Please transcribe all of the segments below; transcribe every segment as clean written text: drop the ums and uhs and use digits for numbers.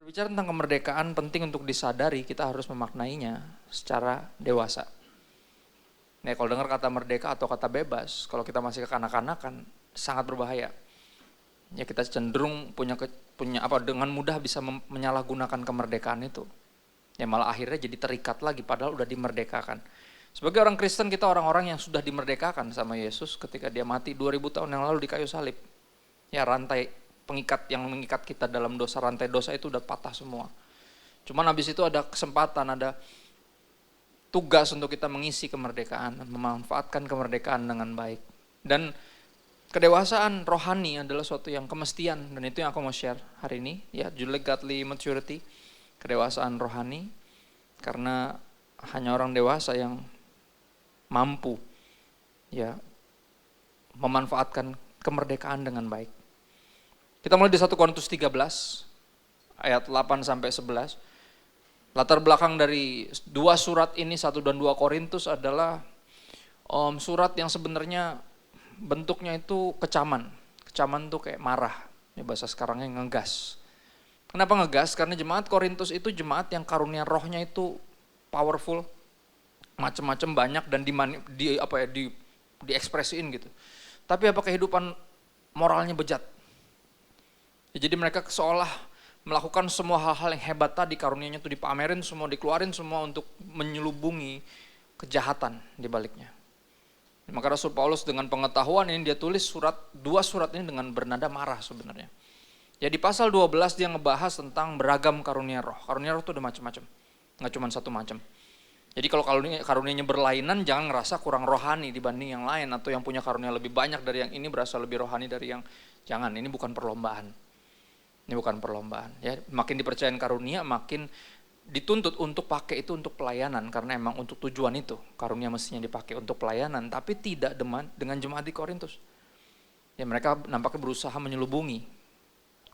Bicara tentang kemerdekaan penting untuk disadari, kita harus memaknainya secara dewasa. Nah, kalau dengar kata merdeka atau kata bebas, kalau kita masih kekanak-kanakan, sangat berbahaya. Ya, kita cenderung punya dengan mudah bisa menyalahgunakan kemerdekaan itu. Ya, malah akhirnya jadi terikat lagi padahal udah dimerdekakan. Sebagai orang Kristen, kita orang-orang yang sudah dimerdekakan sama Yesus ketika dia mati 2000 tahun yang lalu di kayu salib. Ya, rantai pengikat yang mengikat kita dalam dosa, rantai dosa itu udah patah semua. Cuman habis itu ada kesempatan, ada tugas untuk kita mengisi kemerdekaan, memanfaatkan kemerdekaan dengan baik. Dan kedewasaan rohani adalah suatu yang kemestian, dan itu yang aku mau share hari ini, ya, judulnya Godly Maturity, kedewasaan rohani, karena hanya orang dewasa yang mampu, ya, memanfaatkan kemerdekaan dengan baik. Kita mulai di 1 Korintus 13 ayat 8 sampai 11. Latar belakang dari dua surat ini, 1 dan 2 Korintus, adalah surat yang sebenarnya bentuknya itu kecaman. Kecaman tuh kayak marah. Ini bahasa sekarangnya ngegas. Kenapa ngegas? Karena jemaat Korintus itu jemaat yang karunia rohnya itu powerful, macam-macam banyak dan diekspresiin gitu. Tapi apa kehidupan moralnya bejat. Jadi mereka seolah melakukan semua hal-hal yang hebat tadi, karunianya itu dipamerin semua, dikeluarin semua untuk menyelubungi kejahatan di baliknya. Maka Rasul Paulus dengan pengetahuan ini dia tulis dua surat ini dengan bernada marah sebenarnya. Ya, di pasal 12 dia ngebahas tentang beragam karunia roh. Karunia roh itu ada macam-macam, nggak cuma satu macam. Jadi kalau karunianya berlainan, jangan ngerasa kurang rohani dibanding yang lain, atau yang punya karunia lebih banyak dari yang ini berasa lebih rohani dari yang, jangan, ini bukan perlombaan. Ini bukan perlombaan, ya. Makin dipercayain karunia, makin dituntut untuk pakai itu untuk pelayanan, karena emang untuk tujuan itu karunia mestinya dipakai untuk pelayanan, tapi tidak dengan jemaat di Korintus. Ya, mereka nampaknya berusaha menyelubungi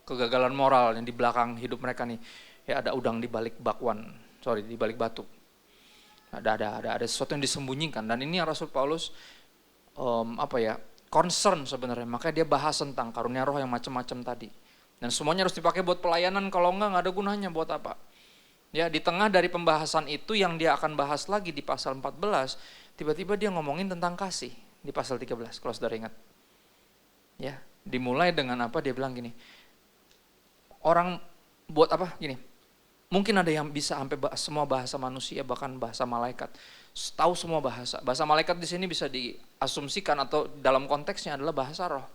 kegagalan moral yang di belakang hidup mereka nih. Ya, ada udang di balik di balik batu. Ada sesuatu yang disembunyikan, dan ini yang Rasul Paulus concern sebenarnya. Makanya dia bahas tentang karunia roh yang macam-macam tadi. Dan semuanya harus dipakai buat pelayanan, kalau enggak ada gunanya, buat apa? Ya, di tengah dari pembahasan itu yang dia akan bahas lagi di pasal 14, tiba-tiba dia ngomongin tentang kasih di pasal 13, kalau saudara ingat. Ya, dimulai dengan apa? Dia bilang gini, orang buat apa? Gini, mungkin ada yang bisa sampai semua bahasa manusia, bahkan bahasa malaikat, tahu semua bahasa. Bahasa malaikat di sini bisa diasumsikan atau dalam konteksnya adalah bahasa roh,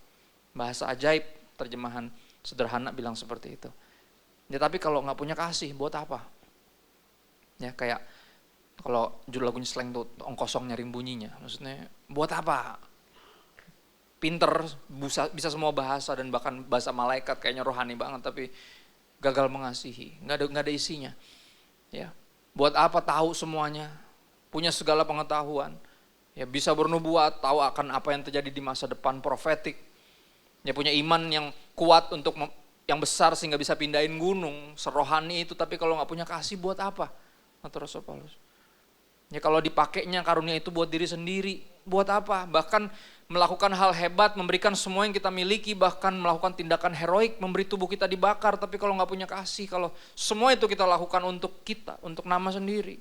bahasa ajaib, terjemahan sederhana bilang seperti itu. Ya, tapi kalau nggak punya kasih, buat apa? Ya, kayak kalau judul lagunya Slang tuh, ong kosong nyaring bunyinya. Maksudnya, buat apa? Pinter, bisa semua bahasa dan bahkan bahasa malaikat, kayaknya rohani banget, tapi gagal mengasihi, nggak ada isinya. Ya, buat apa tahu semuanya, punya segala pengetahuan, ya bisa bernubuat, tahu akan apa yang terjadi di masa depan, profetik. Ya, punya iman yang kuat untuk yang besar sehingga bisa pindahin gunung, serohani itu, tapi kalau nggak punya kasih buat apa? Kata Rasul Paulus. Ya, kalau dipakainya karunia itu buat diri sendiri, buat apa? Bahkan melakukan hal hebat, memberikan semua yang kita miliki, bahkan melakukan tindakan heroik, memberi tubuh kita dibakar, tapi kalau nggak punya kasih, kalau semua itu kita lakukan untuk kita, untuk nama sendiri.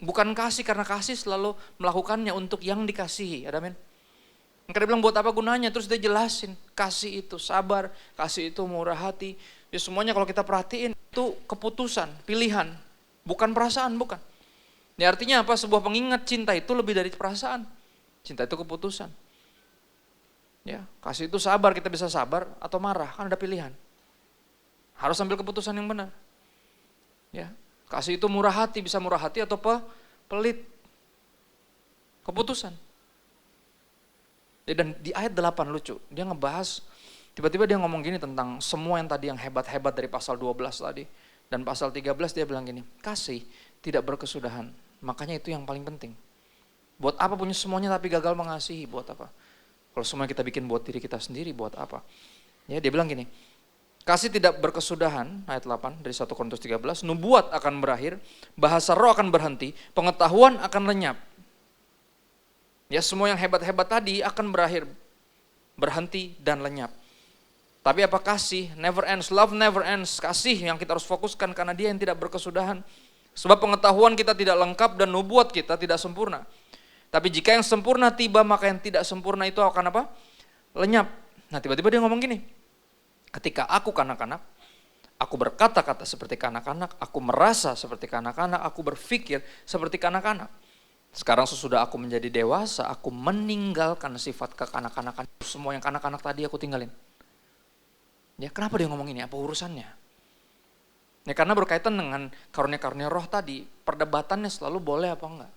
Bukan kasih, karena kasih selalu melakukannya untuk yang dikasihi, ada men? Maka dia bilang buat apa gunanya, terus dia jelasin, kasih itu sabar, kasih itu murah hati. Ya, semuanya kalau kita perhatiin itu keputusan, pilihan, bukan perasaan, bukan. Ya, artinya apa? Sebuah pengingat cinta itu lebih dari perasaan. Cinta itu keputusan. Ya, kasih itu sabar, kita bisa sabar atau marah, kan ada pilihan. Harus ambil keputusan yang benar. Ya, kasih itu murah hati, bisa murah hati atau pelit. Keputusan. Dan di ayat 8 lucu, dia ngebahas, tiba-tiba dia ngomong gini tentang semua yang tadi yang hebat-hebat dari pasal 12 tadi. Dan pasal 13 dia bilang gini, kasih tidak berkesudahan, makanya itu yang paling penting. Buat apa punya semuanya tapi gagal mengasihi, buat apa? Kalau semuanya kita bikin buat diri kita sendiri, buat apa? Ya, dia bilang gini, kasih tidak berkesudahan, ayat 8 dari 1 Korintus 13, nubuat akan berakhir, bahasa roh akan berhenti, pengetahuan akan lenyap. Ya, semua yang hebat-hebat tadi akan berakhir, berhenti dan lenyap. Tapi apa kasih? Never ends, love never ends. Kasih yang kita harus fokuskan karena dia yang tidak berkesudahan. Sebab pengetahuan kita tidak lengkap dan nubuat kita tidak sempurna. Tapi jika yang sempurna tiba, maka yang tidak sempurna itu akan apa? Lenyap. Nah tiba-tiba dia ngomong gini, ketika aku kanak-kanak, aku berkata-kata seperti kanak-kanak, aku merasa seperti kanak-kanak, aku berpikir seperti kanak-kanak. Sekarang sesudah aku menjadi dewasa, aku meninggalkan sifat kekanak-kanakan. Semua yang kanak-kanak tadi aku tinggalin. Ya, kenapa dia ngomong ini? Apa urusannya? Ya, karena berkaitan dengan karunia-karunia roh tadi, perdebatannya selalu boleh apa enggak.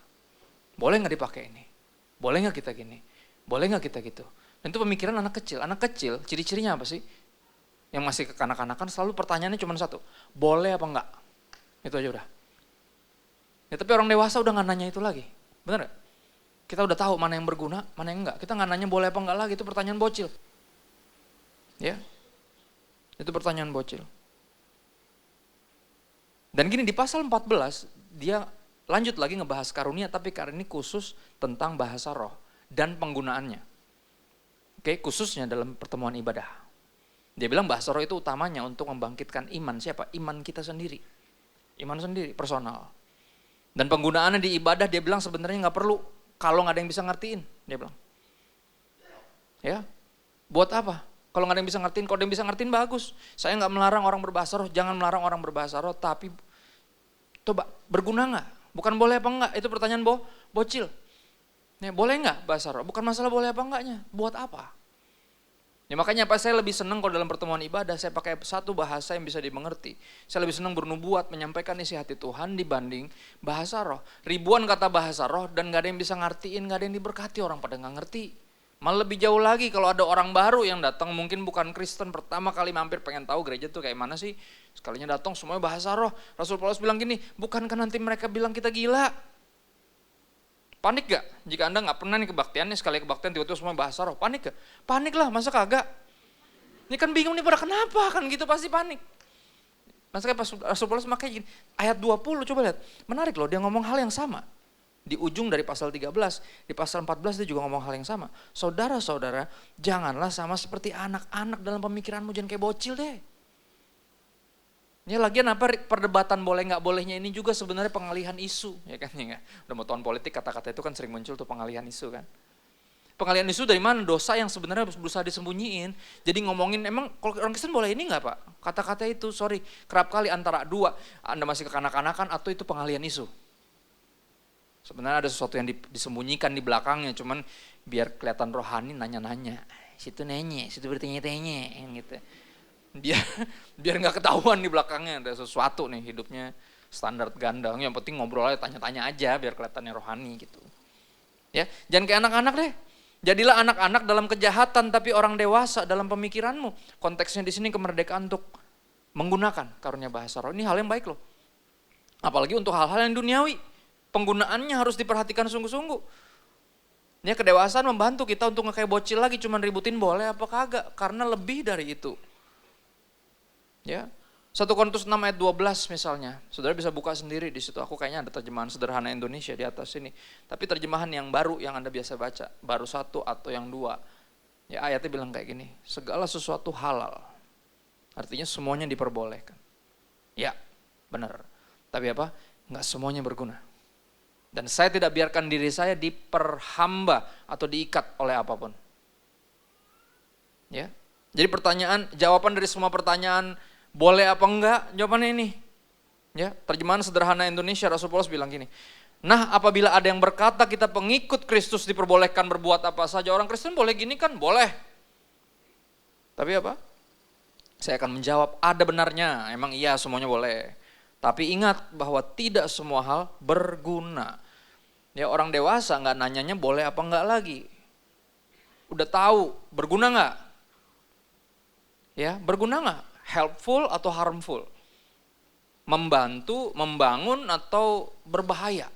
Boleh enggak dipakai ini? Boleh enggak kita gini? Boleh enggak kita gitu? Dan itu pemikiran anak kecil. Anak kecil, ciri-cirinya apa sih? Yang masih kekanak-kanakan selalu pertanyaannya cuma satu. Boleh apa enggak? Itu aja udah. Ya, tapi orang dewasa udah enggak nanya itu lagi. Benar enggak? Kita udah tahu mana yang berguna, mana yang enggak. Kita enggak nanya boleh apa enggak lagi, itu pertanyaan bocil. Ya. Itu pertanyaan bocil. Dan gini di pasal 14 dia lanjut lagi ngebahas karunia, tapi kali ini khusus tentang bahasa roh dan penggunaannya. Oke, khususnya dalam pertemuan ibadah. Dia bilang bahasa roh itu utamanya untuk membangkitkan iman. Siapa? Iman kita sendiri. Iman sendiri, personal. Dan penggunaannya di ibadah dia bilang sebenarnya nggak perlu kalau nggak ada yang bisa ngertiin. Dia bilang. Ya, buat apa? Kalau nggak ada yang bisa ngertiin, kalau ada yang bisa ngertiin bagus. Saya nggak melarang orang berbahasa roh, jangan melarang orang berbahasa roh, tapi coba berguna nggak? Bukan boleh apa enggak, itu pertanyaan bocil. Ya, boleh nggak bahasa roh? Bukan masalah boleh apa enggaknya, buat apa? Ya makanya apa saya lebih senang kalau dalam pertemuan ibadah saya pakai satu bahasa yang bisa dimengerti. Saya lebih senang bernubuat, menyampaikan isi hati Tuhan dibanding bahasa roh. Ribuan kata bahasa roh dan nggak ada yang bisa ngertiin, nggak ada yang diberkati, orang pada nggak ngerti. Malah lebih jauh lagi kalau ada orang baru yang datang mungkin bukan Kristen, pertama kali mampir pengen tahu gereja tuh kayak mana sih. Sekalinya datang semuanya bahasa roh. Rasul Paulus bilang gini, bukankah nanti mereka bilang kita gila? Panik gak? Jika Anda gak pernah nih kebaktian, nih sekali kebaktian tiba-tiba semua bahasa roh, panik gak? Panik lah, masa kagak? Ini kan bingung nih pada kenapa kan gitu pasti panik. Masa pas Rasul Paulus makanya gini, ayat 20 coba lihat, menarik loh dia ngomong hal yang sama. Di ujung dari pasal 13, di pasal 14 dia juga ngomong hal yang sama. Saudara-saudara, janganlah sama seperti anak-anak dalam pemikiranmu, jangan kayak bocil deh. Ya lagian apa perdebatan boleh nggak bolehnya ini juga sebenarnya pengalihan isu, ya kan ya. Udah mau tahun politik kata-kata itu kan sering muncul tuh pengalihan isu kan. Pengalihan isu dari mana? Dosa yang sebenarnya berusaha disembunyiin. Jadi ngomongin emang kalau orang Kristen boleh ini nggak Pak? Kata-kata itu sorry kerap kali antara dua, Anda masih kekanak-kanakan atau itu pengalihan isu. Sebenarnya ada sesuatu yang disembunyikan di belakangnya, cuman biar kelihatan rohani nanya-nanya. Situ nanya, situ bertanya-tanya gitu. Biar nggak ketahuan di belakangnya ada sesuatu nih hidupnya standar ganda. Yang penting ngobrol aja, tanya-tanya aja biar kelihatannya rohani gitu. Ya, jangan kayak anak-anak deh. Jadilah anak-anak dalam kejahatan tapi orang dewasa dalam pemikiranmu. Konteksnya di sini kemerdekaan untuk menggunakan karunia bahasa roh. Ini hal yang baik loh. Apalagi untuk hal-hal yang duniawi. Penggunaannya harus diperhatikan sungguh-sungguh. Ya kedewasaan membantu kita untuk nggak kayak bocil lagi cuman ributin boleh apa kagak. Karena lebih dari itu. Ya, 1 Korintus 6 ayat 12 misalnya. Saudara bisa buka sendiri di situ. Aku kayaknya ada terjemahan sederhana Indonesia di atas sini. Tapi terjemahan yang baru yang Anda biasa baca. Baru 1 atau yang 2. Ya ayatnya bilang kayak gini. Segala sesuatu halal. Artinya semuanya diperbolehkan. Ya, benar. Tapi apa? Nggak semuanya berguna. Dan saya tidak biarkan diri saya diperhamba atau diikat oleh apapun. Ya. Jadi jawaban dari semua pertanyaan boleh apa enggak? Jawabannya ini. Ya, terjemahan sederhana Indonesia Rasul Paulus bilang gini. Nah, apabila ada yang berkata kita pengikut Kristus diperbolehkan berbuat apa saja, orang Kristen boleh gini kan? Boleh. Tapi apa? Saya akan menjawab ada benarnya. Emang iya semuanya boleh. Tapi ingat bahwa tidak semua hal berguna. Ya orang dewasa nggak nanyanya boleh apa enggak lagi. Udah tahu berguna nggak? Ya berguna nggak? Helpful atau harmful? Membantu, membangun atau berbahaya?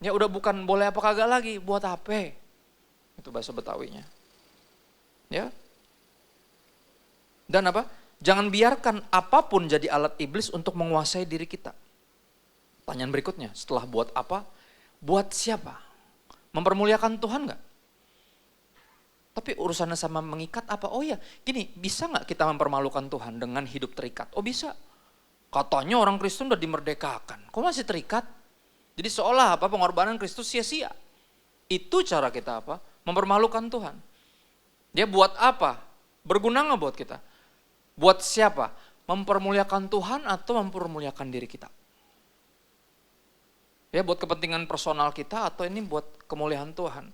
Ya udah bukan boleh apa kagak lagi, buat apa? Itu bahasa Betawinya. Ya. Dan apa? Jangan biarkan apapun jadi alat iblis untuk menguasai diri kita. Pertanyaan berikutnya, setelah buat apa? Buat siapa? Mempermuliakan Tuhan enggak? Tapi urusannya sama mengikat apa? Oh ya, gini, bisa nggak kita mempermalukan Tuhan dengan hidup terikat? Oh bisa. Katanya orang Kristen udah dimerdekakan, kok masih terikat? Jadi seolah apa pengorbanan Kristus sia-sia. Itu cara kita apa? Mempermalukan Tuhan. Dia buat apa? Berguna nggak buat kita? Buat siapa? Mempermuliakan Tuhan atau mempermuliakan diri kita? Ya buat kepentingan personal kita atau ini buat kemuliaan Tuhan?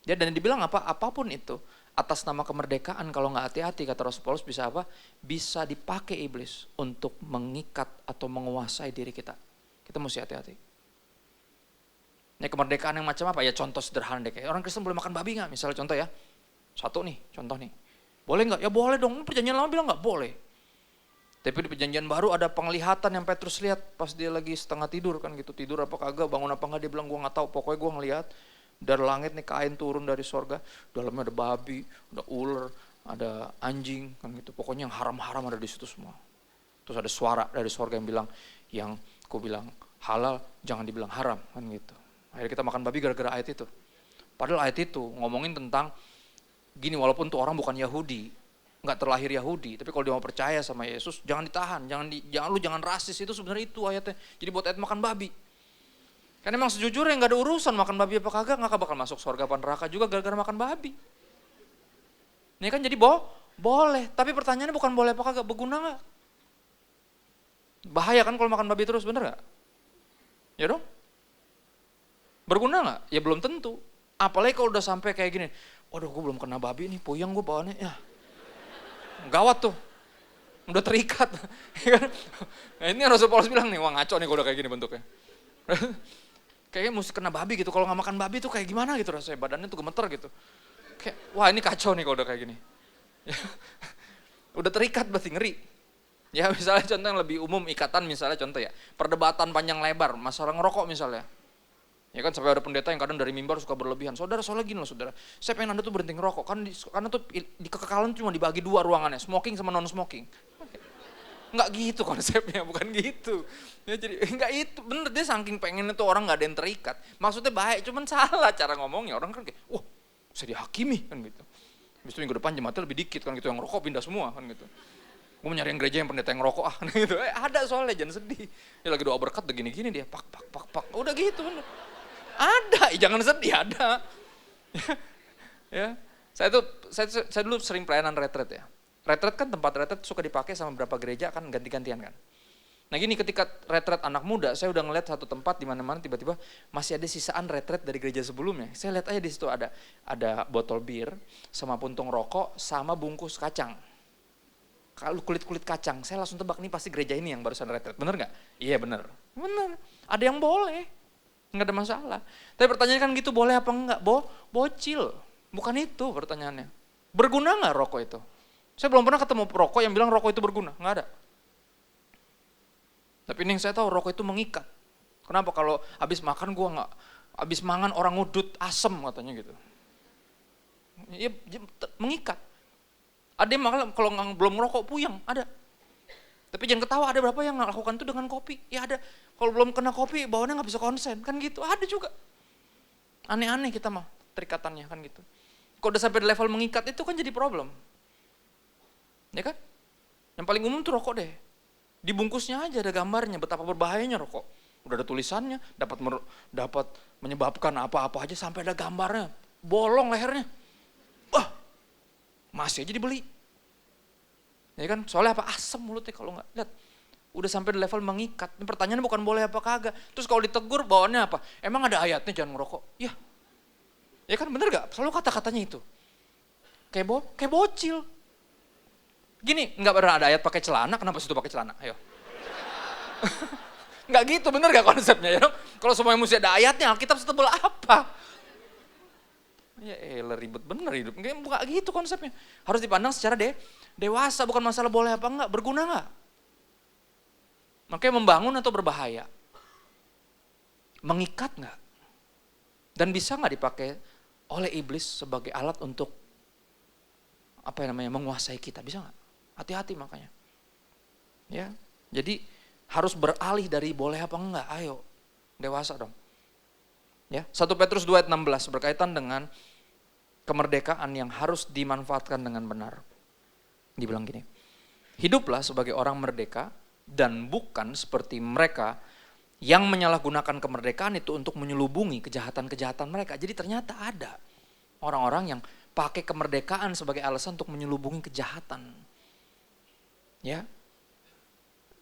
Ya, dan dibilang apa? Apapun itu atas nama kemerdekaan kalau nggak hati-hati kata Rasul Paulus bisa apa? Bisa dipakai iblis untuk mengikat atau menguasai diri kita. Kita mesti hati-hati. Ini kemerdekaan yang macam apa? Ya contoh sederhana deh. Kayak orang Kristen boleh makan babi nggak? Misalnya contoh ya. Satu nih, contoh nih. Boleh nggak? Ya boleh dong. Perjanjian lama bilang nggak boleh. Tapi di perjanjian baru ada penglihatan yang Petrus lihat pas dia lagi setengah tidur kan gitu. Tidur apa kagak, bangun apa enggak, dia bilang gua nggak tahu. Pokoknya gua ngelihat dari langit nih kain turun dari sorga, dalamnya ada babi, ada ular, ada anjing kan gitu. Pokoknya yang haram-haram ada di situ semua. Terus ada suara dari sorga yang bilang, yang ku bilang halal jangan dibilang haram kan gitu. Akhirnya kita makan babi gara-gara ayat itu. Padahal ayat itu ngomongin tentang gini, walaupun tuh orang bukan Yahudi, nggak terlahir Yahudi, tapi kalau dia mau percaya sama Yesus jangan ditahan, jangan rasis, itu sebenarnya itu ayatnya. Jadi buat ayat makan babi. Kan emang sejujurnya nggak ada urusan makan babi apa kagak, nggak bakal masuk surga apa neraka juga gara-gara makan babi. Ini kan jadi boleh, tapi pertanyaannya bukan boleh apa kagak, berguna nggak? Bahaya kan kalau makan babi terus, bener nggak? Ya dong? Berguna nggak? Ya belum tentu. Apalagi kalau udah sampai kayak gini, waduh gue belum kena babi nih, puyeng gue bawaannya, ya gawat tuh, udah terikat. Nah ini Rasul Paulus bilang nih, wah ngaco nih kalau udah kayak gini bentuknya. Kayaknya mesti kena babi gitu, kalau nggak makan babi tuh kayak gimana gitu rasanya, badannya tuh gemeter gitu. Kayak, wah ini kacau nih kalau udah kayak gini. Udah terikat berarti ngeri. Ya misalnya contoh yang lebih umum, ikatan misalnya contoh ya, perdebatan panjang lebar, masalah ngerokok misalnya. Ya kan sampai ada pendeta yang kadang dari mimbar suka berlebihan. Saudara, soalnya gini loh saudara, saya pengen Anda tuh berhenti ngerokok, karena tuh di kekekalan cuma dibagi dua ruangannya, smoking sama non smoking. Enggak gitu konsepnya, bukan gitu. Ya, jadi enggak itu, bener dia saking pengen itu orang nggak ada yang terikat. Maksudnya baik, cuman salah cara ngomongnya. Orang kan kayak, wah saya dihakimi kan gitu. Habis itu minggu depan jemaatnya lebih dikit kan gitu, yang ngerokok pindah semua kan gitu. Gue nyari yang gereja yang pendeta yang ngerokok gitu. Ada soalnya, jangan sedih. Dia lagi doa berkat udah gini-gini dia, pak. Udah gitu bener. Ada, jangan sedih, ada. Ya, saya dulu sering pelayanan retret ya. Retret kan tempat retret suka dipakai sama beberapa gereja kan ganti-gantian kan. Nah gini, ketika retret anak muda, saya udah ngeliat satu tempat di mana-mana tiba-tiba masih ada sisaan retret dari gereja sebelumnya. Saya lihat aja di situ ada botol bir sama puntung rokok sama bungkus kacang. Kalau kulit kacang, saya langsung tebak nih pasti gereja ini yang barusan retret. Bener nggak? Iya bener. Ada yang boleh, nggak ada masalah. Tapi pertanyaannya kan gitu, boleh apa enggak? Bocil, bukan itu pertanyaannya. Berguna nggak rokok itu? Saya belum pernah ketemu perokok yang bilang rokok itu berguna, nggak ada. Tapi ini yang saya tahu, rokok itu mengikat. Kenapa? Kalau habis makan habis mangan orang ngudut asem katanya gitu. Ya, mengikat. Ada yang makan kalau belum ngerokok puyeng, ada. Tapi jangan ketawa, ada berapa yang melakukan itu dengan kopi? Ya ada. Kalau belum kena kopi, bawaannya nggak bisa konsen, kan gitu. Ada juga. Aneh-aneh kita mah terikatannya kan gitu. Kalau udah sampai di level mengikat itu kan jadi problem. Ya kan? Yang paling umum tuh rokok deh. Di bungkusnya aja ada gambarnya betapa berbahayanya rokok. Udah ada tulisannya, dapat menyebabkan apa-apa aja sampai ada gambarnya. Bolong lehernya. Wah, masih aja dibeli. Ya kan? Soalnya apa? Asam mulutnya kalau nggak. Lihat, udah sampai di level mengikat. Ini pertanyaannya bukan boleh apa kagak. Terus kalau ditegur bawaannya apa? Emang ada ayatnya jangan ngerokok? Ya. Ya kan bener gak? Selalu kata-katanya itu. Kayak bocil. Gini, nggak pernah ada ayat pakai celana, kenapa situ pakai celana? Ayo. Nggak gitu, bener gak konsepnya ya? Kalau semuanya mesti ada ayatnya, Alkitab setebal apa? Ya ribet bener hidup. Nggak gitu konsepnya. Harus dipandang secara dewasa, bukan masalah boleh apa enggak, berguna nggak? Makanya membangun atau berbahaya? Mengikat nggak? Dan bisa nggak dipakai oleh iblis sebagai alat untuk menguasai kita? Bisa nggak? Hati-hati makanya. Ya, jadi harus beralih dari boleh apa enggak. Ayo, dewasa dong. Ya, 1 Petrus 2 ayat 16 berkaitan dengan kemerdekaan yang harus dimanfaatkan dengan benar. Dibilang gini, hiduplah sebagai orang merdeka dan bukan seperti mereka yang menyalahgunakan kemerdekaan itu untuk menyelubungi kejahatan-kejahatan mereka. Jadi ternyata ada orang-orang yang pakai kemerdekaan sebagai alasan untuk menyelubungi kejahatan. Ya,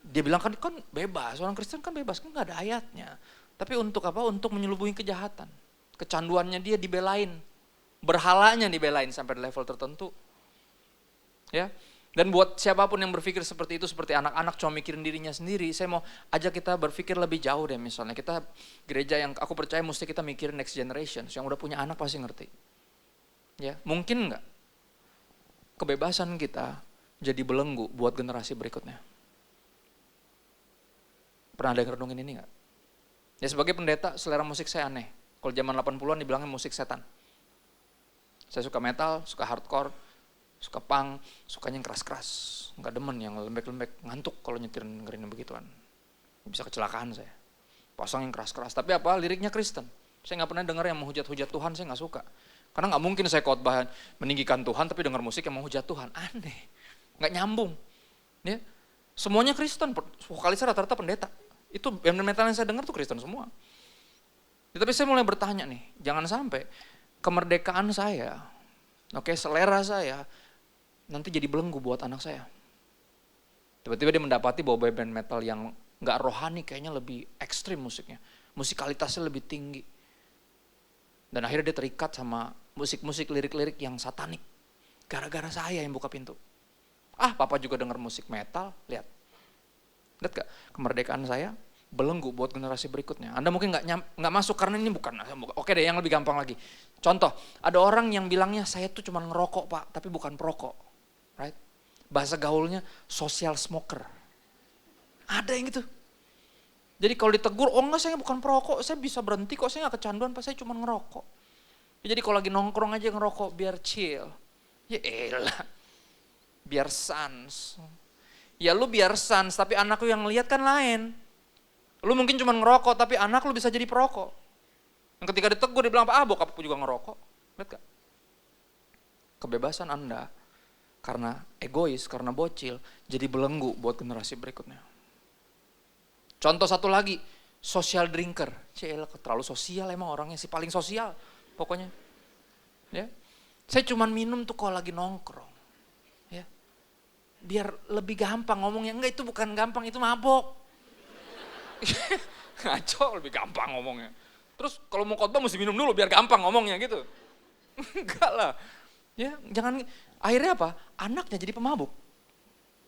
dia bilang kan bebas, orang Kristen kan bebas, kan nggak ada ayatnya. Tapi untuk apa? Untuk menyelubungi kejahatan. Kecanduannya dia dibelain, berhalanya dibelain sampai level tertentu. Ya, dan buat siapapun yang berpikir seperti itu, seperti anak-anak cuma mikirin dirinya sendiri, saya mau ajak kita berpikir lebih jauh deh. Misalnya kita gereja yang aku percaya mesti kita mikirin next generation, yang udah punya anak pasti ngerti. Ya, mungkin nggak kebebasan kita jadi belenggu buat generasi berikutnya? Pernah ada yang renungin ini nggak? Ya sebagai pendeta, selera musik saya aneh. Kalau zaman 80-an dibilangnya musik setan. Saya suka metal, suka hardcore, suka punk, sukanya yang keras-keras. Nggak demen yang lembek-lembek, ngantuk kalau nyetirin dengerin begituan. Bisa kecelakaan saya. Pasang yang keras-keras, tapi apa? Liriknya Kristen. Saya nggak pernah dengar yang menghujat-hujat Tuhan, saya nggak suka. Karena nggak mungkin saya khotbah meninggikan Tuhan, tapi dengar musik yang menghujat Tuhan. Aneh, nggak nyambung. Ya, semuanya Kristen, vokalisnya rata-rata pendeta. Itu band metal yang saya dengar tuh Kristen semua. Ya, tapi saya mulai bertanya nih, jangan sampai kemerdekaan saya, selera saya, nanti jadi belenggu buat anak saya. Tiba-tiba dia mendapati bahwa band metal yang nggak rohani kayaknya lebih ekstrim musiknya, musikalitasnya lebih tinggi. Dan akhirnya dia terikat sama musik-musik lirik-lirik yang satanik. Gara-gara saya yang buka pintu. Papa juga denger musik metal, lihat gak kemerdekaan saya belenggu buat generasi berikutnya. Anda mungkin nggak masuk karena ini bukan. Oke deh, yang lebih gampang lagi. Contoh, ada orang yang bilangnya saya tuh cuma ngerokok pak, tapi bukan perokok, right? Bahasa gaulnya social smoker. Ada yang gitu. Jadi kalau ditegur, enggak saya bukan perokok, saya bisa berhenti kok, saya nggak kecanduan, pas saya cuma ngerokok. Jadi kalau lagi nongkrong aja ngerokok biar chill. Ya elah, biar sans. Ya lu biar sans, tapi anak lu yang ngeliat kan lain. Lu mungkin cuma ngerokok, tapi anak lu bisa jadi perokok. Yang ketika ditegur, dia bilang, bokapku juga ngerokok. Lihat gak? Kebebasan Anda, karena egois, karena bocil, jadi belenggu buat generasi berikutnya. Contoh satu lagi, social drinker. Cielah, terlalu sosial emang orangnya, si paling sosial pokoknya. Ya, saya cuma minum tuh kalau lagi nongkrong. Ya, biar lebih gampang ngomongnya. Enggak, itu bukan gampang, itu mabok. Ngaco, lebih gampang ngomongnya. Terus kalau mau khotbah mesti minum dulu biar gampang ngomongnya gitu. Enggak lah. Ya, jangan. Akhirnya apa? Anaknya jadi pemabuk.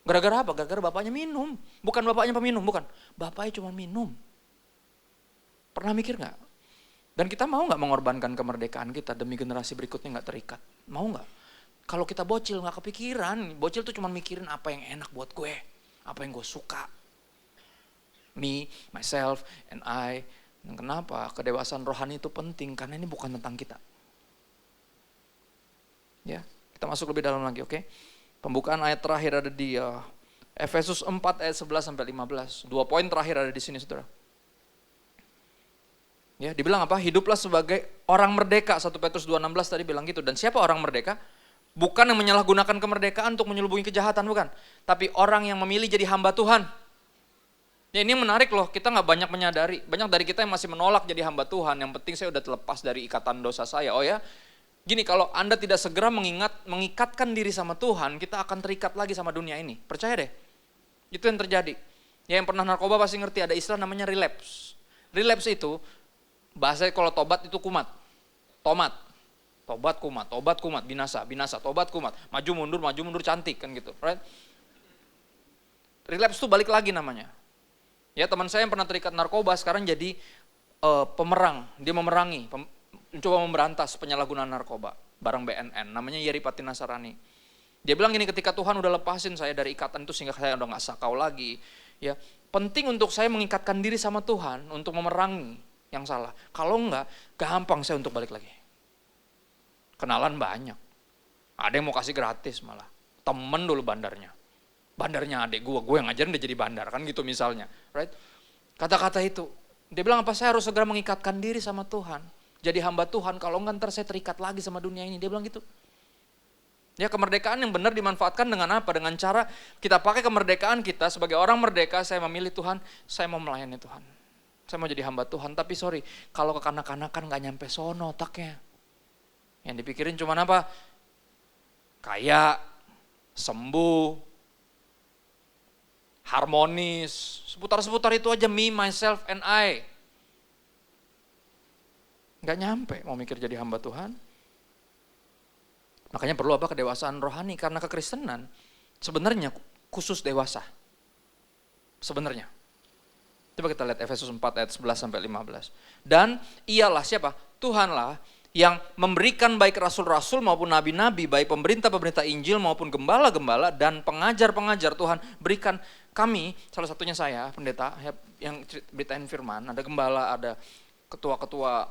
Gara-gara apa? Gara-gara bapaknya minum. Bukan bapaknya peminum, bukan. Bapaknya cuma minum. Pernah mikir nggak? Dan kita mau nggak mengorbankan kemerdekaan kita demi generasi berikutnya nggak terikat? Mau nggak? Kalau kita bocil nggak kepikiran. Bocil tuh cuma mikirin apa yang enak buat gue, apa yang gue suka. Me, myself, and I. Dan kenapa? Kedewasaan rohani itu penting karena ini bukan tentang kita. Ya, kita masuk lebih dalam lagi, oke? Pembukaan ayat terakhir ada di Efesus 4 ayat 11 sampai 15. 2 poin terakhir ada di sini, Saudara. Ya, dibilang apa? Hiduplah sebagai orang merdeka. 1 Petrus 2:16 tadi bilang gitu. Dan siapa orang merdeka? Bukan yang menyalahgunakan kemerdekaan untuk menyelubungi kejahatan, bukan. Tapi orang yang memilih jadi hamba Tuhan. Ya, ini menarik loh, kita gak banyak menyadari. Banyak dari kita yang masih menolak jadi hamba Tuhan. Yang penting saya udah terlepas dari ikatan dosa saya. Oh ya, gini, kalau Anda tidak segera mengikatkan diri sama Tuhan, kita akan terikat lagi sama dunia ini. Percaya deh, itu yang terjadi. Ya, yang pernah narkoba pasti ngerti, ada istilah namanya relapse. Relapse itu, bahasanya kalau tobat itu kumat. Tomat. Tobat kumat, binasa, tobat kumat. Maju mundur cantik kan gitu. Right? Relapse itu balik lagi namanya. Ya, teman saya yang pernah terikat narkoba sekarang jadi pemerang. Dia memerangi, mencoba memberantas penyalahgunaan narkoba. Barang BNN, namanya Yeri Patinasarani. Dia bilang gini, ketika Tuhan udah lepasin saya dari ikatan itu sehingga saya udah gak sakau lagi. Ya, penting untuk saya mengikatkan diri sama Tuhan untuk memerangi yang salah. Kalau enggak, gampang saya untuk balik lagi. Kenalan banyak. Ada yang mau kasih gratis malah. Temen dulu bandarnya adik gue yang ngajarin dia jadi bandar kan gitu misalnya, right? Kata-kata itu, dia bilang apa? Saya harus segera mengikatkan diri sama Tuhan. jadi hamba Tuhan, kalau enggak ntar saya terikat lagi sama dunia ini. Dia bilang gitu. Ya, kemerdekaan yang benar dimanfaatkan dengan apa? Dengan cara kita pakai kemerdekaan kita sebagai orang merdeka, saya memilih Tuhan, saya mau melayani Tuhan. Saya mau jadi hamba Tuhan, tapi sorry, kalau kekanak-kanakan gak nyampe sono otaknya. Yang dipikirin cuma apa? Kaya, sembuh, harmonis, seputar-seputar itu aja, me, myself, and I. Gak nyampe mau mikir jadi hamba Tuhan. Makanya perlu apa? Kedewasaan rohani, karena kekristenan sebenarnya khusus dewasa. Sebenarnya. Coba kita lihat Efesus 4 ayat 11 sampai 15. Dan ialah siapa? Tuhanlah yang memberikan baik rasul-rasul maupun nabi-nabi, baik pemerintah-pemerintah Injil maupun gembala-gembala dan pengajar-pengajar. Tuhan berikan kami, salah satunya saya, pendeta yang beritain firman, ada gembala, ada ketua-ketua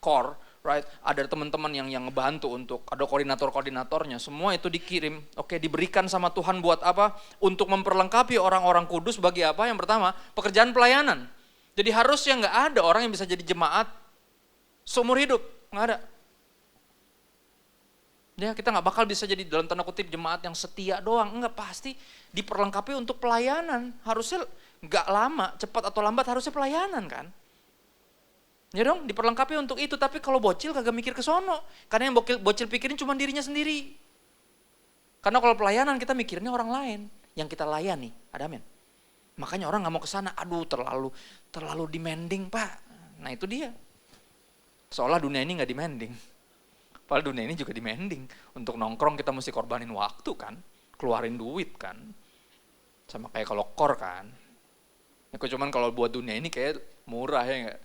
core, right? Ada teman-teman yang ngebantu untuk, ada koordinator-koordinatornya, semua itu dikirim, diberikan sama Tuhan buat apa? Untuk memperlengkapi orang-orang kudus bagi apa? Yang pertama, pekerjaan pelayanan. Jadi harusnya nggak ada orang yang bisa jadi jemaat seumur hidup, nggak ada. Ya, kita nggak bakal bisa jadi dalam tanda kutip jemaat yang setia doang, nggak, pasti diperlengkapi untuk pelayanan. Harusnya nggak lama, cepat atau lambat harusnya pelayanan kan. Ya dong, diperlengkapi untuk itu, tapi kalau bocil kagak mikir ke sono. Karena yang bocil pikirin cuma dirinya sendiri. Karena kalau pelayanan kita mikirnya orang lain yang kita layani, ada amin. Makanya orang nggak mau ke sana, aduh terlalu demanding Pak. Nah itu dia. Seolah dunia ini nggak demanding. Padahal dunia ini juga demanding. Untuk nongkrong kita mesti korbanin waktu kan, keluarin duit kan. Sama kayak kalau kor kan. Ya, cuman kalau buat dunia ini kayak murah ya nggak.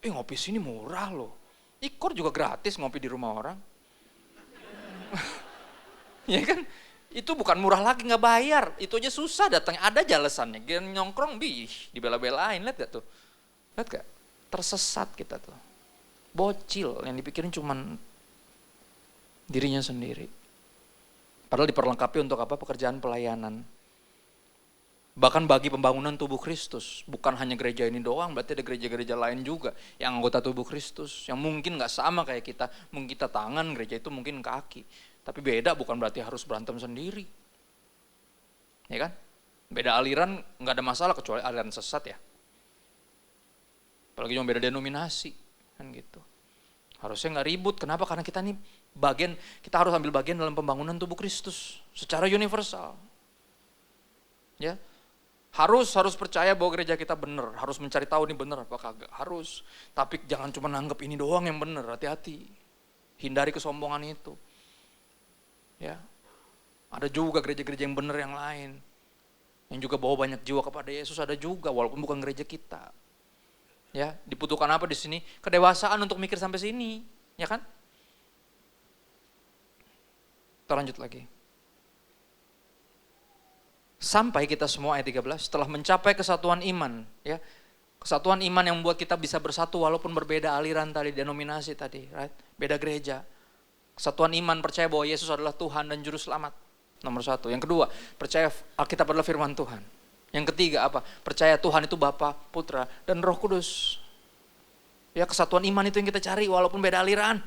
Ngopi sini murah loh. Ikor juga gratis ngopi di rumah orang. Ya kan? Itu bukan murah lagi, nggak bayar. Itu aja susah datang. Ada jalesannya. Gini nyongkrong, dibela-belain. Lihat gak tuh? Lihat gak? Tersesat kita tuh. Bocil yang dipikirin cuman dirinya sendiri. Padahal diperlengkapi untuk apa? Pekerjaan pelayanan. Bahkan bagi pembangunan tubuh Kristus, bukan hanya gereja ini doang, berarti ada gereja-gereja lain juga yang anggota tubuh Kristus, yang mungkin gak sama kayak kita, mungkin kita tangan, gereja itu mungkin kaki, tapi beda bukan berarti harus berantem sendiri, ya kan? Beda aliran gak ada masalah kecuali aliran sesat ya, apalagi cuma beda denominasi, kan gitu. Harusnya gak ribut, kenapa? Karena kita nih kita harus ambil bagian dalam pembangunan tubuh Kristus secara universal, ya. Harus percaya bahwa gereja kita benar, harus mencari tahu ini benar apa kagak, harus. Tapi jangan cuma nanggep ini doang yang benar, hati-hati. Hindari kesombongan itu. Ya. Ada juga gereja-gereja yang benar yang lain. Yang juga bawa banyak jiwa kepada Yesus, ada juga walaupun bukan gereja kita. Ya, dibutuhkan apa di sini? Kedewasaan untuk mikir sampai sini, ya kan? Kita lanjut lagi. Sampai kita semua ayat 13 setelah mencapai kesatuan iman, ya. Kesatuan iman yang membuat kita bisa bersatu walaupun berbeda aliran tadi, denominasi tadi, right? Beda gereja. Kesatuan iman percaya bahwa Yesus adalah Tuhan dan juru selamat. Nomor 1. Yang kedua, percaya Alkitab adalah firman Tuhan. Yang ketiga apa? Percaya Tuhan itu Bapa, Putra, dan Roh Kudus. Ya, kesatuan iman itu yang kita cari walaupun beda aliran.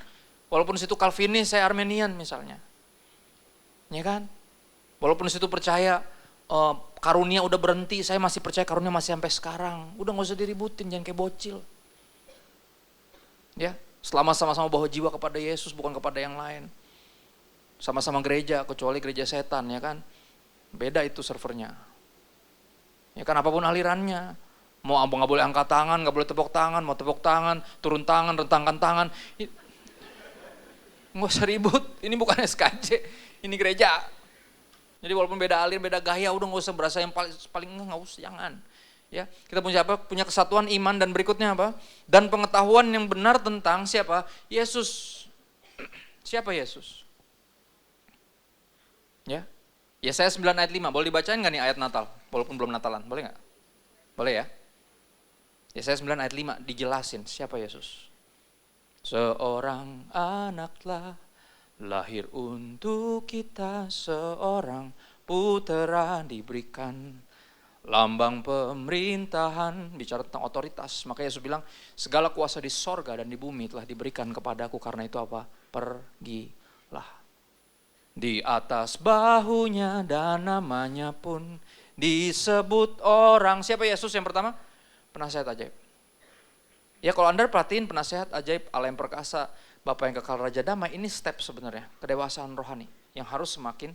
Walaupun situ Calvinis, saya Armenian misalnya. Ya kan? Walaupun situ percaya karunia udah berhenti, saya masih percaya karunia masih sampai sekarang. Udah gak usah diributin, jangan kayak bocil. Ya, selama sama-sama bawa jiwa kepada Yesus, bukan kepada yang lain. Sama-sama gereja, kecuali gereja setan, ya kan. Beda itu servernya. Ya kan, apapun alirannya. Mau gak boleh angkat tangan, gak boleh tepuk tangan, mau tepuk tangan, turun tangan, rentangkan tangan. Gak usah ribut, ini bukan SKJ, ini gereja. Jadi walaupun beda alir, beda gaya, udah gak usah berasa yang paling nggak usah, jangan. Ya, kita punya apa? Punya kesatuan iman dan berikutnya apa? Dan pengetahuan yang benar tentang siapa? Yesus. Siapa Yesus? Ya. Yesaya 9 ayat 5, boleh dibacain nggak nih ayat Natal? Walaupun belum Natalan, boleh nggak? Boleh ya? Yesaya 9 ayat 5 dijelasin siapa Yesus. Seorang anaklah lahir untuk kita, seorang putera diberikan. lambang pemerintahan, bicara tentang otoritas. Makanya Yesus bilang, segala kuasa di sorga dan di bumi telah diberikan kepadaku, karena itu apa? Pergilah. Di atas bahunya dan namanya pun disebut orang. Siapa Yesus yang pertama? Penasehat ajaib. Ya kalau Anda perhatiin penasehat ajaib, Allah yang perkasa, Bapa yang kekal, Raja damai, ini step sebenarnya, kedewasaan rohani yang harus semakin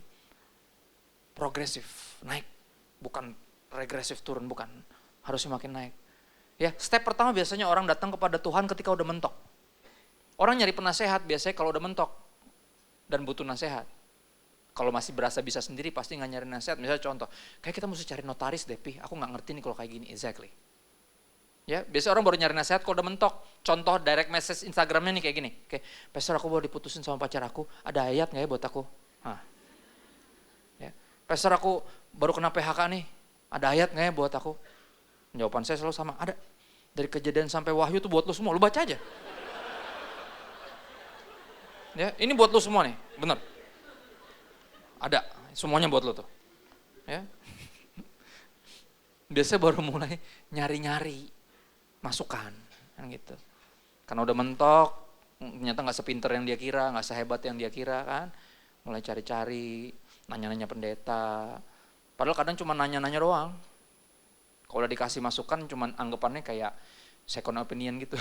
progresif, naik. Bukan regresif turun, bukan. Harus semakin naik. Ya, step pertama biasanya orang datang kepada Tuhan ketika udah mentok. Orang nyari penasehat biasanya kalau udah mentok dan butuh nasihat. Kalau masih berasa bisa sendiri pasti nggak nyari nasihat. Misalnya contoh, kayak kita mesti cari notaris deh, Pi. Aku nggak ngerti nih kalau kayak gini, exactly. Ya, biasa orang baru nyari nasihat kalau udah mentok. Contoh direct message Instagramnya nih kayak gini. Oke, Pastor aku baru diputusin sama pacar aku, ada ayat nggak ya buat aku? Ya. Pastor aku baru kena PHK nih, ada ayat nggak ya buat aku? Jawaban saya selalu sama, ada. Dari Kejadian sampai Wahyu tuh buat lu semua, lu baca aja. Ya, ini buat lu semua nih, bener. Ada, semuanya buat lo tuh. Ya. Biasanya baru mulai nyari-nyari masukan, kan gitu. Karena udah mentok, ternyata nggak sepinter yang dia kira, nggak sehebat yang dia kira kan. Mulai cari-cari, nanya-nanya pendeta. Padahal kadang cuma nanya-nanya doang. Kalau udah dikasih masukan, cuma anggapannya kayak second opinion gitu.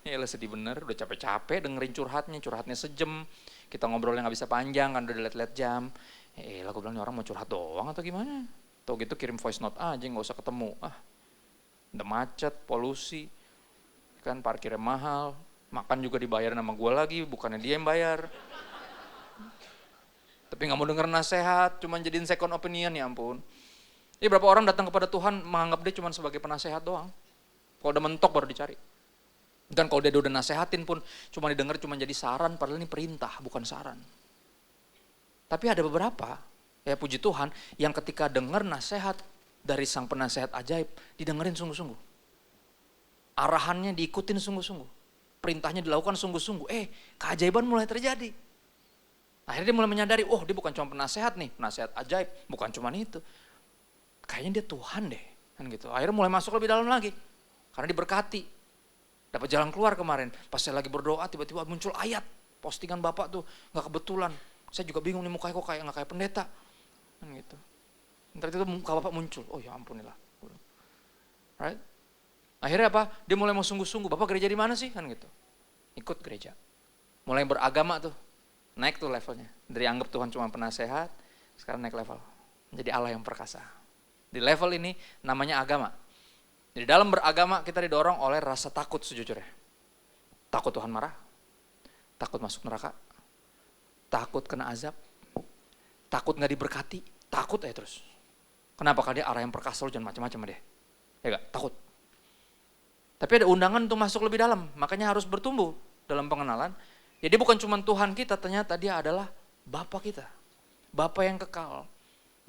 Ya lah sedih bener, udah capek-capek dengerin curhatnya sejam. Kita ngobrolnya gak bisa panjang kan, udah liat-liat jam. Lah gue bilang ini orang mau curhat doang atau gimana? Tuh gitu kirim voice note aja, gak usah ketemu. Udah macet, polusi, kan parkirnya mahal, makan juga dibayar sama gue lagi, bukannya dia yang bayar. Tapi gak mau denger nasihat, cuma jadiin second opinion, ya ampun. Jadi berapa orang datang kepada Tuhan menganggap dia cuma sebagai penasehat doang. Kalau udah mentok baru dicari. Dan kalau dia udah nasehatin pun cuma didengar cuma jadi saran, padahal ini perintah bukan saran. Tapi ada beberapa, ya puji Tuhan, yang ketika dengar nasihat dari sang penasehat ajaib, didengerin sungguh-sungguh. Arahannya diikutin sungguh-sungguh. Perintahnya dilakukan sungguh-sungguh. Keajaiban mulai terjadi. Akhirnya dia mulai menyadari, oh dia bukan cuma penasehat nih, penasehat ajaib, bukan cuma itu. Kayaknya dia Tuhan deh, kan gitu. Akhirnya mulai masuk lebih dalam lagi, karena diberkati. Dapat jalan keluar kemarin, pas saya lagi berdoa tiba-tiba muncul ayat, postingan Bapak tuh gak kebetulan. Saya juga bingung nih mukanya kok gak kayak pendeta. Kan gitu. Ntar itu muka Bapak muncul, oh ya ampunilah. Right? Akhirnya apa? Dia mulai mau sungguh-sungguh, Bapak gereja di mana sih? Kan gitu. Ikut gereja. Mulai beragama tuh, naik tuh levelnya. Dari anggap Tuhan cuma penasehat, sekarang naik level. Menjadi Allah yang perkasa. Di level ini namanya agama. Di dalam beragama kita didorong oleh rasa takut sejujurnya. Takut Tuhan marah, takut masuk neraka, takut kena azab, takut gak diberkati, takut aja terus. Kenapa? Karena dia arah yang perkasa, lu jangan macam-macam sama dia. Ya gak? Takut. Tapi ada undangan untuk masuk lebih dalam, makanya harus bertumbuh dalam pengenalan. Jadi bukan cuma Tuhan kita, ternyata dia adalah Bapa kita. Bapa yang kekal.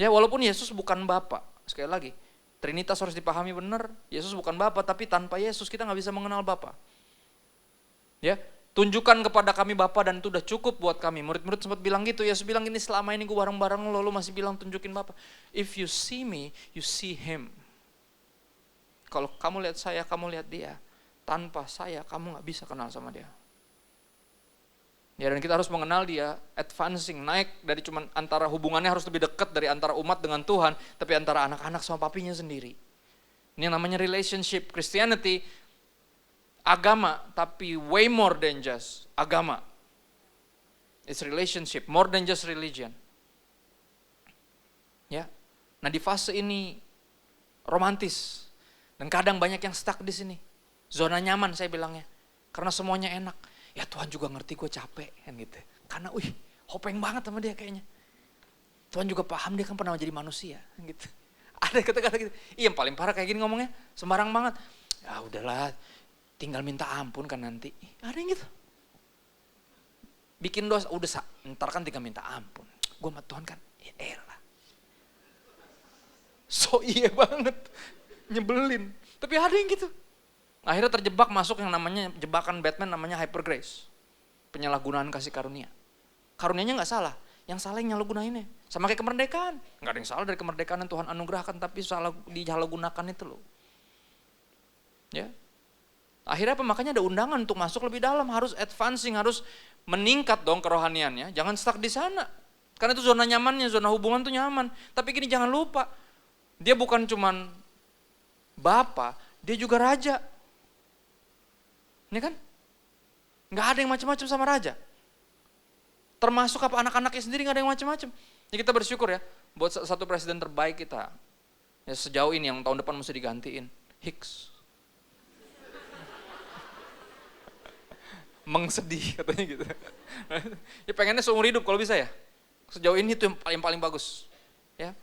Ya walaupun Yesus bukan Bapa, sekali lagi. Trinitas harus dipahami benar, Yesus bukan Bapa, tapi tanpa Yesus kita gak bisa mengenal Bapa. Ya, tunjukkan kepada kami Bapa dan itu udah cukup buat kami. Murid-murid sempat bilang gitu, Yesus bilang gini, selama ini gue bareng-bareng lo masih bilang tunjukin Bapa. If you see me, you see him. Kalau kamu lihat saya, kamu lihat dia. Tanpa saya, kamu gak bisa kenal sama dia. Ya dan kita harus mengenal dia, advancing, naik dari cuman antara hubungannya harus lebih dekat dari antara umat dengan Tuhan, tapi antara anak-anak sama papinya sendiri. Ini yang namanya relationship. Christianity, agama, tapi way more than just agama. It's relationship, more than just religion. Ya, nah di fase ini romantis, dan kadang banyak yang stuck di sini. Zona nyaman saya bilangnya, karena semuanya enak. Ya Tuhan juga ngerti gue capek kan gitu. Karena hopeng banget sama dia kayaknya. Tuhan juga paham dia kan pernah jadi manusia gitu. Ada kata-kata gitu. Yang paling parah kayak gini ngomongnya, sembarang banget. Ya udahlah, tinggal minta ampun kan nanti. Ada yang gitu. Bikin dosa, udah ntar kan tinggal minta ampun. Gue sama Tuhan kan, ya elah. So iya banget, nyebelin. Tapi ada yang gitu. Akhirnya terjebak masuk yang namanya jebakan Batman namanya hyper grace. Penyalahgunaan kasih karunia. Karunianya gak salah, yang salah yang nyalahgunainnya. Sama kayak kemerdekaan. Nggak ada yang salah dari kemerdekaan yang Tuhan anugerahkan, tapi salah disalahgunakan itu loh. Ya. Akhirnya apa? Makanya ada undangan untuk masuk lebih dalam, harus advancing, harus meningkat dong kerohaniannya. Jangan stuck di sana. Karena itu zona nyamannya, zona hubungan tuh nyaman. Tapi gini, jangan lupa, dia bukan cuman Bapa, dia juga raja. Ini kan? Nggak ada yang macam-macam sama raja. Termasuk apa anak-anaknya sendiri nggak ada yang macam-macam. Ya kita bersyukur ya, buat satu presiden terbaik kita. Ya sejauh ini yang tahun depan mesti digantiin, Hicks. Mengsedih katanya gitu. Ya pengennya seumur hidup kalau bisa ya. Sejauh ini itu yang paling bagus. Ya.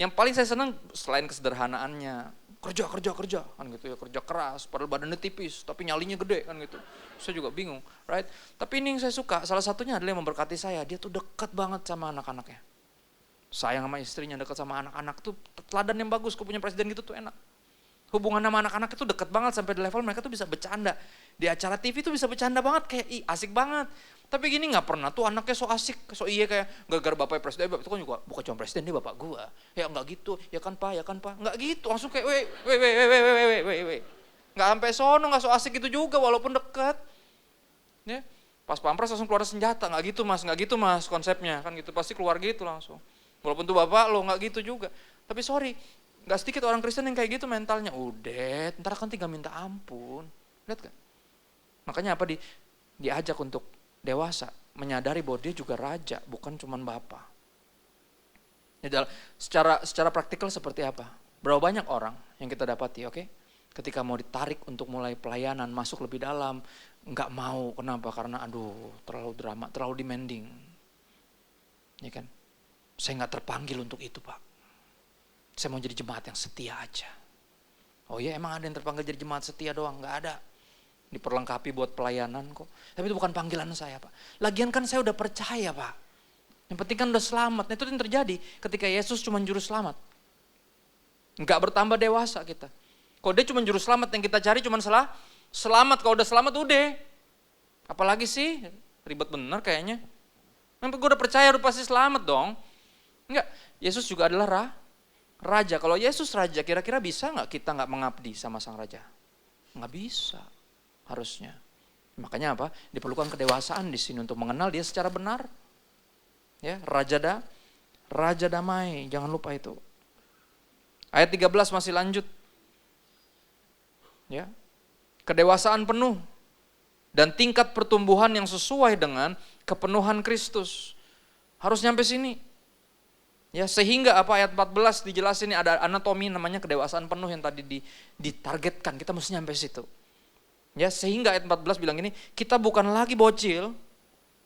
Yang paling saya senang selain kesederhanaannya, kerja kan gitu ya, kerja keras padahal badannya tipis tapi nyalinya gede kan gitu. Saya juga bingung, right? Tapi ini yang saya suka, salah satunya adalah yang memberkati saya, dia tuh dekat banget sama anak-anaknya. Sayang sama istrinya, dekat sama anak-anak tuh teladan yang bagus, kok punya presiden gitu tuh enak. Hubungan sama anak-anak itu dekat banget sampai di level mereka tuh bisa bercanda. Di acara TV tuh bisa bercanda banget, kayak asik banget. Tapi gini nggak pernah tuh anaknya so asik, so iya kayak gara-gara bapaknya presiden, itu kan juga bukan cuma presiden, dia bapak gua. Ya nggak gitu, ya kan pak, nggak gitu, langsung kayak weh. Nggak sampai sono, nggak so asik gitu juga walaupun dekat. Ya, pas pampres langsung keluar senjata, nggak gitu mas konsepnya kan gitu, pasti keluar gitu langsung. Walaupun tuh bapak lo nggak gitu juga. Tapi sorry, nggak sedikit orang Kristen yang kayak gitu mentalnya. Udah, ntar kan tinggal minta ampun. Lihat kan? Makanya apa diajak untuk dewasa, menyadari bahwa dia juga raja, bukan cuman bapa. Secara praktikal seperti apa? Berapa banyak orang yang kita dapati, oke? Ketika mau ditarik untuk mulai pelayanan, masuk lebih dalam, nggak mau. Kenapa? Karena terlalu drama, terlalu demanding. Ya kan? Saya nggak terpanggil untuk itu, Pak. Saya mau jadi jemaat yang setia aja. Oh iya, emang ada yang terpanggil jadi jemaat setia doang? Nggak ada. Diperlengkapi buat pelayanan kok. Tapi itu bukan panggilan saya, Pak. Lagian kan saya udah percaya, Pak. Yang penting kan udah selamat. Nah itu yang terjadi ketika Yesus cuma juru selamat. Nggak bertambah dewasa kita. Kalau dia cuma juru selamat, yang kita cari cuma selamat. Kalau udah selamat udah. Apalagi sih, ribet bener kayaknya. Sampai gue udah percaya udah pasti selamat dong. Enggak, Yesus juga adalah raja. Kalau Yesus raja, kira-kira bisa nggak kita nggak mengabdi sama sang raja? Nggak bisa. Harusnya. Makanya apa? Diperlukan kedewasaan di sini untuk mengenal dia secara benar. Ya, raja damai, jangan lupa itu. Ayat 13 masih lanjut. Ya. Kedewasaan penuh dan tingkat pertumbuhan yang sesuai dengan kepenuhan Kristus. Harus nyampe sini. Ya, sehingga apa ayat 14 dijelasin ini ada anatomi namanya kedewasaan penuh yang tadi ditargetkan, kita mesti nyampe situ. Ya, sehingga ayat 14 bilang gini, kita bukan lagi bocil,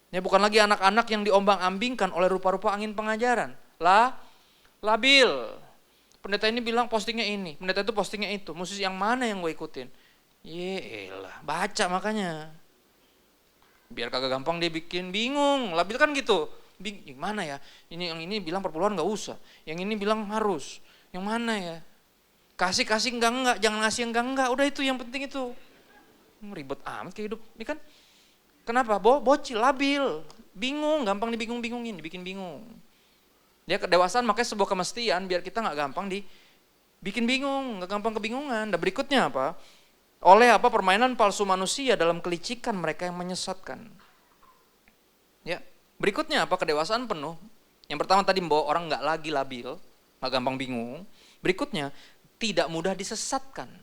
ya bukan lagi anak-anak yang diombang-ambingkan oleh rupa-rupa angin pengajaran. Labil. Pendeta ini bilang postingnya ini, pendeta itu postingnya itu, musisi yang mana yang gue ikutin? Yelah, baca makanya. Biar kagak gampang dia bikin bingung, labil kan gitu. Gimana ya? Yang ini bilang perpuluhan gak usah, yang ini bilang harus. Yang mana ya? Kasih enggak, jangan ngasih enggak, udah itu yang penting itu. Ribet amat kayak hidup, ini kan. Kenapa? Bocil, labil, bingung, gampang dibingung-bingungin, dibikin bingung. Dia kedewasaan makanya sebuah kemestian biar kita nggak gampang dibikin bingung, nggak gampang kebingungan. Dan berikutnya apa? Oleh apa permainan palsu manusia dalam kelicikan mereka yang menyesatkan. Ya, berikutnya apa? Kedewasaan penuh. Yang pertama tadi bahwa orang nggak lagi labil, nggak gampang bingung. Berikutnya tidak mudah disesatkan.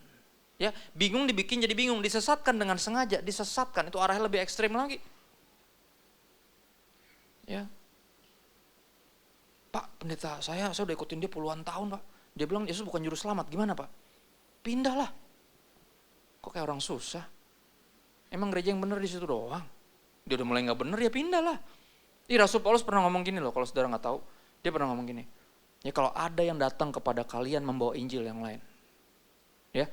Ya, bingung dibikin jadi bingung, disesatkan dengan sengaja, disesatkan itu arahnya lebih ekstrim lagi. Ya. Pak, pendeta, saya udah ikutin dia puluhan tahun, Pak. Dia bilang Yesus bukan juru selamat, gimana, Pak? Pindahlah. Kok kayak orang susah? Emang gereja yang benar di situ doang? Dia udah mulai nggak benar, ya pindahlah. Rasul Paulus pernah ngomong gini loh, kalau saudara nggak tahu, dia pernah ngomong gini. Ya kalau ada yang datang kepada kalian membawa Injil yang lain, ya.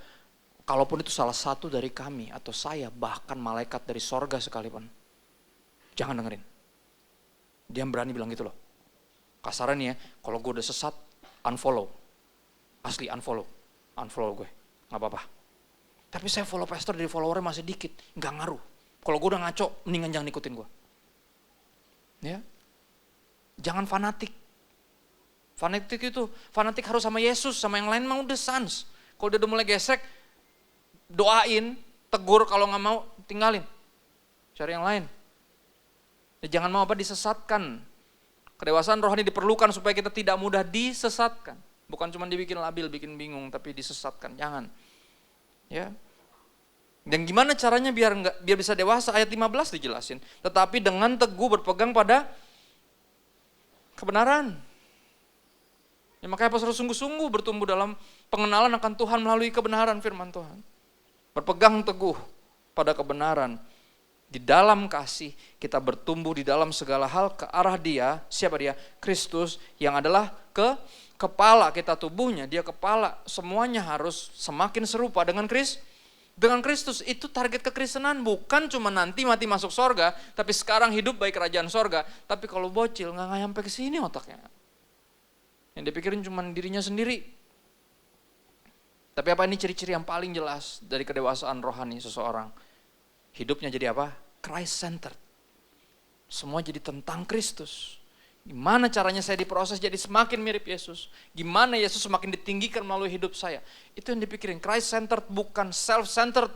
Kalaupun itu salah satu dari kami atau saya, bahkan malaikat dari sorga sekalipun, jangan dengerin. Dia berani bilang gitu loh. Kasarannya, kalau gue udah sesat, unfollow. Asli unfollow gue, gak apa-apa. Tapi saya follow pastor dari followernya masih dikit, gak ngaruh. Kalau gue udah ngaco, mendingan jangan ikutin gue. Ya, jangan fanatik. Fanatik harus sama Yesus, sama yang lain mau udah sans. Kalau dia udah mulai gesrek, doain, tegur, kalau nggak mau tinggalin. Cari yang lain. Ya, jangan mau disesatkan. Kedewasaan rohani diperlukan supaya kita tidak mudah disesatkan. Bukan cuma dibikin labil, bikin bingung, tapi disesatkan. Jangan. Ya. Dan gimana caranya biar bisa dewasa? Ayat 15 dijelasin. Tetapi dengan teguh berpegang pada kebenaran. Ya, makanya harus sungguh-sungguh bertumbuh dalam pengenalan akan Tuhan melalui kebenaran firman Tuhan. Berpegang teguh pada kebenaran. Di dalam kasih kita bertumbuh di dalam segala hal ke arah Dia. Siapa Dia? Kristus yang adalah kepala kita, tubuhnya. Dia kepala. Semuanya harus semakin serupa dengan Kristus. Itu target kekristenan. Bukan cuma nanti mati masuk sorga, tapi sekarang hidup baik kerajaan sorga. Tapi kalau bocil nggak nyampe ke sini otaknya. Yang dipikirin cuma dirinya sendiri. Tapi apa ini ciri-ciri yang paling jelas dari kedewasaan rohani seseorang? Hidupnya jadi apa? Christ-centered. Semua jadi tentang Kristus. Gimana caranya saya diproses jadi semakin mirip Yesus? Gimana Yesus semakin ditinggikan melalui hidup saya? Itu yang dipikirin. Christ-centered bukan self-centered.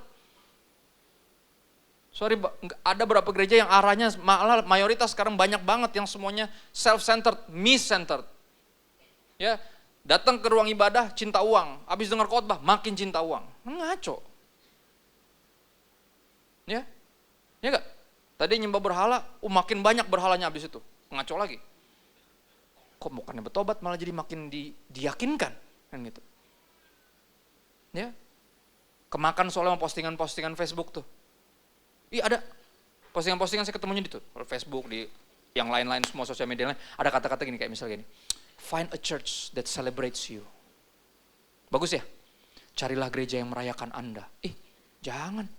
Sorry, ada beberapa gereja yang arahnya malah mayoritas sekarang banyak banget yang semuanya self-centered, me-centered. Ya, datang ke ruang ibadah cinta uang, habis dengar khotbah makin cinta uang. Ngaco. Ya enggak? Tadi nyembah berhala, makin banyak berhalanya habis itu. Ngaco lagi. Kok bukannya bertobat malah jadi makin diyakinkan kan gitu. Ya. Kemakan soalnya postingan-postingan Facebook tuh. Iya ada. Postingan-postingan saya ketemunya di tuh, Facebook, di yang lain-lain semua sosial media lain, ada kata-kata gini kayak misalnya gini. Find a church that celebrates you. Bagus ya? Carilah gereja yang merayakan Anda. Jangan.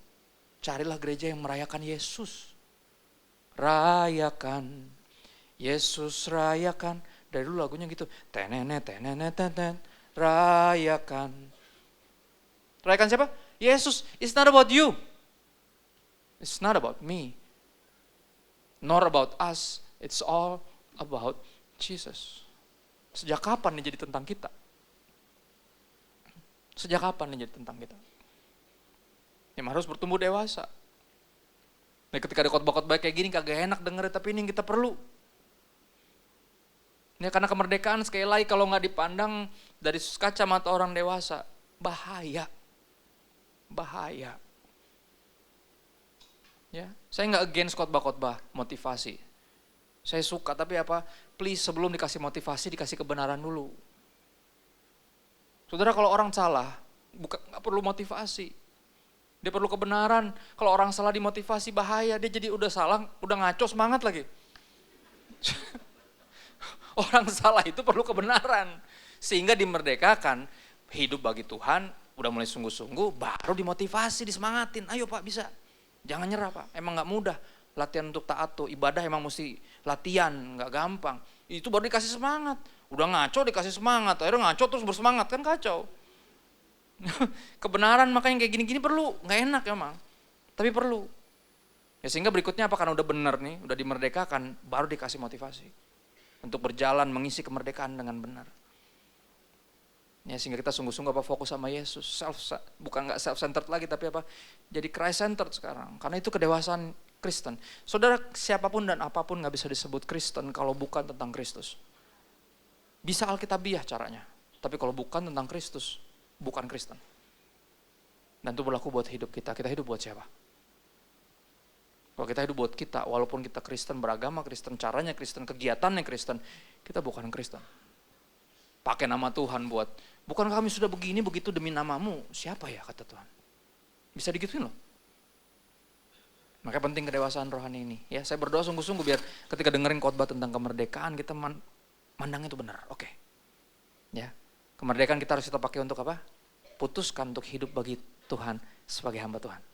Carilah gereja yang merayakan Yesus. Rayakan. Yesus rayakan. Dari dulu lagunya gitu. Rayakan. Rayakan siapa? Yesus. It's not about you. It's not about me. Nor about us. It's all about Jesus. Sejak kapan ini jadi tentang kita? Sejak kapan ini jadi tentang kita? Yang harus bertumbuh dewasa. Nah, ketika ada khotbah-khotbah kayak gini kagak enak dengerin, tapi ini yang kita perlu. Ya, karena kemerdekaan sekali lagi kalau nggak dipandang dari kacamata orang dewasa, bahaya. Bahaya. Ya, saya nggak against khotbah-khotbah motivasi. Saya suka, tapi apa? Please sebelum dikasih motivasi, dikasih kebenaran dulu. Saudara, kalau orang salah, nggak perlu motivasi. Dia perlu kebenaran. Kalau orang salah dimotivasi, bahaya. Dia jadi udah salah, udah ngaco semangat lagi. Orang salah itu perlu kebenaran. Sehingga dimerdekakan, hidup bagi Tuhan, udah mulai sungguh-sungguh, baru dimotivasi, disemangatin. Ayo Pak, bisa. Jangan nyerah Pak, emang gak mudah. Latihan untuk taat tuh, ibadah emang mesti latihan, gak gampang. Itu baru dikasih semangat. Udah ngaco dikasih semangat, akhirnya ngaco terus bersemangat, kan kacau. Kebenaran makanya kayak gini-gini perlu, gak enak emang. Tapi perlu. Ya sehingga berikutnya apa, karena udah bener nih, udah dimerdekakan, baru dikasih motivasi. Untuk berjalan mengisi kemerdekaan dengan benar. Ya, sehingga kita sungguh-sungguh fokus sama Yesus, bukan nggak self-centered lagi, tapi jadi Christ-centered sekarang. Karena itu kedewasaan Kristen. Saudara, siapapun dan apapun nggak bisa disebut Kristen kalau bukan tentang Kristus. Bisa alkitabiah caranya, tapi kalau bukan tentang Kristus, bukan Kristen. Dan itu berlaku buat hidup kita. Kita hidup buat siapa? Kalau kita hidup buat kita, walaupun kita Kristen, beragama Kristen, caranya Kristen, kegiatannya Kristen, kita bukan Kristen. Pakai nama Tuhan buat, bukan kami sudah begini, begitu demi namamu. Siapa ya kata Tuhan? Bisa digituin loh. Makanya penting kedewasaan rohani ini. Ya, saya berdoa sungguh-sungguh biar ketika dengerin khotbah tentang kemerdekaan, kita mandang itu benar. Oke. Ya, kemerdekaan kita harus kita pakai untuk apa? Putuskan untuk hidup bagi Tuhan sebagai hamba Tuhan.